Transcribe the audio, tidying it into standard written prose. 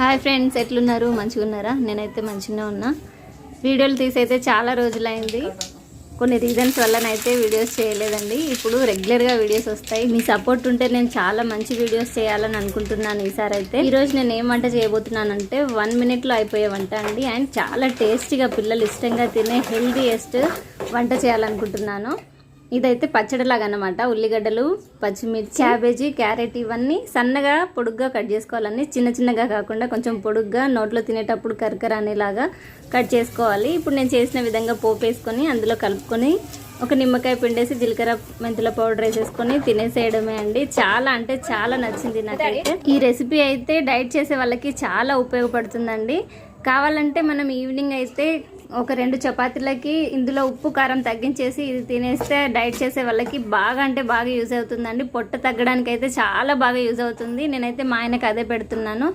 Hi friends, ఎట్లున్నారు? మంచిగా ఉన్నారా? నేనైతే మంచిగానే ఉన్నా. వీడియోలు తీసైతే చాలా రోజులైంది. కొన్ని రీజన్స్ వల్లనైతే వీడియోస్ చేయలేదండి. ఇప్పుడు రెగ్యులర్గా వీడియోస్ వస్తాయి. మీ సపోర్ట్ ఉంటే నేను చాలా మంచి వీడియోస్ చేయాలని అనుకుంటున్నాను. ఈసారి అయితే ఈరోజు నేను ఏం వంట చేయబోతున్నానంటే 1 మినిట్లో అయిపోయే వంట అండి. అండ్ చాలా టేస్టీగా పిల్లలు ఇష్టంగా తినే హెల్దీయెస్ట్ వంట చేయాలనుకుంటున్నాను. ఇదైతే పచ్చడిలాగా అన్నమాట. ఉల్లిగడ్డలు, పచ్చిమిర్చి, క్యాబేజీ, క్యారెట్ ఇవన్నీ సన్నగా పొడుగ్గా కట్ చేసుకోవాలని. చిన్న చిన్నగా కాకుండా కొంచెం పొడుగ్గా, నోట్లో తినేటప్పుడు కరకర అనేలాగా కట్ చేసుకోవాలి. ఇప్పుడు నేను చేసిన విధంగా పోపు వేసుకొని అందులో కలుపుకొని ఒక నిమ్మకాయ పిండేసి జీలకర్ర మెంతుల పౌడర్ వేసేసుకొని తినేసేయడమే అండి. చాలా అంటే చాలా నచ్చింది నాకైతే. ఈ రెసిపీ అయితే డైట్ చేసే వాళ్ళకి చాలా ఉపయోగపడుతుందండి. కావాలంటే మనం ఈవినింగ్ అయితే ఒక 2 చపాతీలకి ఇందులో ఉప్పు కారం తగ్గించేసి ఇది తినేస్తే డైట్ చేసే వాళ్ళకి బాగా అంటే బాగా యూజ్ అవుతుందండి. పొట్ట తగ్గడానికి అయితే చాలా బాగా యూజ్ అవుతుంది. నేనైతే మా ఆయనకి అదే పెడుతున్నాను.